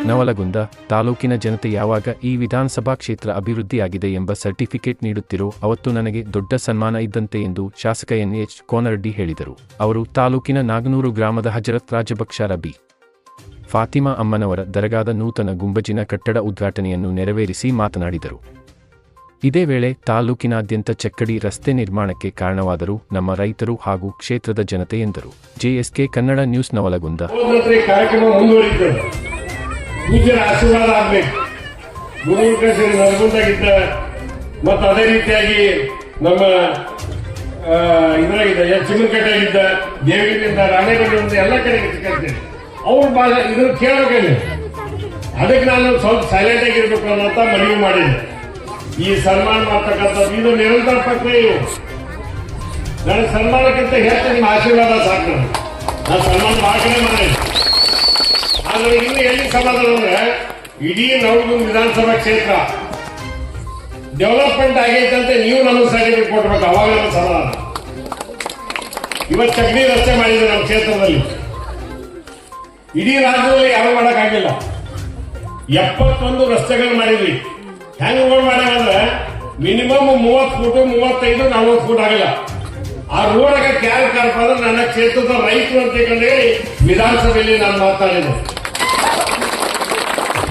ನವಲಗುಂದ ತಾಲೂಕಿನ ಜನತೆ ಯಾವಾಗ ಈ ವಿಧಾನಸಭಾ ಕ್ಷೇತ್ರ ಅಭಿವೃದ್ಧಿಯಾಗಿದೆ ಎಂಬ ಸರ್ಟಿಫಿಕೇಟ್ ನೀಡುತ್ತಿರೋ ಅವತ್ತು ನನಗೆ ದೊಡ್ಡ ಸನ್ಮಾನ ಇದ್ದಂತೆ ಎಂದು ಶಾಸಕ ಎನ್.ಎಚ್. ಕೋನರೆಡ್ಡಿ ಹೇಳಿದರು. ಅವರು ತಾಲೂಕಿನ ನಾಗನೂರು ಗ್ರಾಮದ ಹಜರತ್ ರಾಜಭಕ್ಷ ರಬಿ ಫಾತಿಮಾ ಅಮ್ಮನವರ ದರ್ಗಾದ ನೂತನ ಗುಂಬಜಿನ ಕಟ್ಟಡ ಉದ್ಘಾಟನೆಯನ್ನು ನೆರವೇರಿಸಿ ಮಾತನಾಡಿದರು. ಇದೇ ವೇಳೆ ತಾಲೂಕಿನಾದ್ಯಂತ ಚಕ್ಕಡಿ ರಸ್ತೆ ನಿರ್ಮಾಣಕ್ಕೆ ಕಾರಣವಾದರು ನಮ್ಮ ರೈತರು ಹಾಗೂ ಕ್ಷೇತ್ರದ ಜನತೆ ಎಂದರು. ಜೆಎಸ್ಕೆ ಕನ್ನಡ ನ್ಯೂಸ್ ನವಲಗುಂದ. ಆಶೀರ್ವಾದ ಆಗ್ಬೇಕು ನವಲಗುಂದಾಗಿದ್ದ ಮತ್ತು ಅದೇ ರೀತಿಯಾಗಿ ನಮ್ಮ ಇದ್ರಾಗಿದ್ದ ಚಿಮ್ಮನಕಟ್ಟೆಗಿದ್ದ ದೇವಿಗಳಿಂದ ರಾಣೆಗಳಿಂದ ಎಲ್ಲ ಕಡೆ ಸಿಕ್ಕಂತೇನೆ ಅವ್ರು ಭಾಳ ಇದನ್ನು ಕೇಳಬೇಕಲ್ಲಿ. ಅದಕ್ಕೆ ನಾನು ಸ್ವಲ್ಪ ಸೈಲೆಂಟ್ ಆಗಿರ್ಬೇಕು ಅನ್ನೋಂತ ಮನವಿ ಮಾಡಿದ್ದೆ. ಈ ಸನ್ಮಾನ ಮಾಡ್ತಕ್ಕಂಥದ್ದು ಇದು ನಿರಂತರ ಪ್ರಕ್ರಿಯೆ. ನನಗೆ ಸನ್ಮಾನಕ್ಕಿಂತ ಹೆಚ್ಚು ನಿಮ್ಮ ಆಶೀರ್ವಾದ ಸಾಕು. ನಾನು ಸನ್ಮಾನ ಭಾಷಣೆ ಮಾಡಿದೆ. ಆದ್ರೆ ಇನ್ನು ಎಲ್ಲಿ ಸಮಾಧಾನ ಅಂದ್ರೆ ಇಡೀ ನವಲಗುಂದ ವಿಧಾನಸಭಾ ಕ್ಷೇತ್ರ ಡೆವಲಪ್ಮೆಂಟ್ ಆಗೈತಂತೆ ನೀವು ನಮಗೆ ಸರ್ಟಿಫಿಕೇಟ್ ಕೊಡ್ಬೇಕು. ಅವಾಗ ನಮ್ಮ ಸಮಾಧಾನ. ಇವತ್ತು ಚಕ್ಡಿ ರಸ್ತೆ ಮಾಡಿದ್ರು ನಮ್ಮ ಕ್ಷೇತ್ರದಲ್ಲಿ. ಇಡೀ ರಾಜ್ಯದಲ್ಲಿ ಯಾರು ಮಾಡೋಕ್ಕಾಗಿಲ್ಲ. 71 ರಸ್ತೆಗಳು ಮಾಡಿದ್ವಿ. ಹೆಂಗ್ ಮಾಡ್ಯಾವಂದ್ರೆ ಮಿನಿಮಮ್ 30 ಫೂಟ್ 35 40 ಫೂಟ್ ಆಗಲ್ಲ. ಆ ರೋಡಾಗ ಕ್ಯಾಲ್ ಕಾರ್ಪಾದ್ರೆ ನನ್ನ ಕ್ಷೇತ್ರದ ರೈತರು ಅಂತ ಹೇಳಿ ವಿಧಾನಸಭೆಯಲ್ಲಿ ನಾನು ಮಾತಾಡಿದೆ.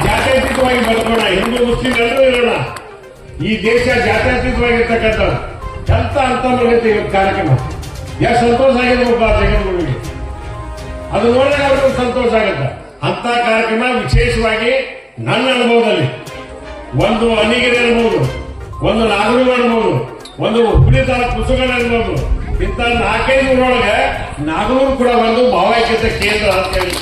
ಜಾತ್ಯತೀತವಾಗಿ ಬದುಕೋಣ, ಹಿಂದೂ ಮುಸ್ಲಿಂ ಎಲ್ಲರೂ ಇರೋಣ. ಈ ದೇಶ ಜಾತ್ಯತೀತವಾಗಿರ್ತಕ್ಕಂಥದ್ದು ಎಂತ ಅಂತ ಬಂದೈತೆ ಇವತ್ತು ಕಾರ್ಯಕ್ರಮ. ಎಷ್ಟು ಸಂತೋಷ ಆಗಿದೆ ಒಬ್ಬ ಜಗದ್ಗುರುವಿಗೆ. ಅದು ನೋಡಿದಾಗ ಅವ್ರಿಗೂ ಸಂತೋಷ ಆಗುತ್ತೆ. ಅಂತ ಕಾರ್ಯಕ್ರಮ ವಿಶೇಷವಾಗಿ ನನ್ನ ಅನುಭವದಲ್ಲಿ ಒಂದು ಅನಿಗಿರಿ ಅನ್ಬೋದು, ಒಂದು ನಾಗನೂರು ಅನ್ಬೋದು, ಒಂದು ಹುಬ್ಬಳ್ಳಿ ತಾಲೂಕು ಕುಸುಗಲ್ ಅನ್ಬೋದು. ಇಂಥ 4-5 ಊರೊಳಗೆ ನಾಗನೂರು ಕೂಡ ಒಂದು ಭಾವೈಕ್ಯತೆ ಕೇಂದ್ರ ಅಂತ ಹೇಳಿ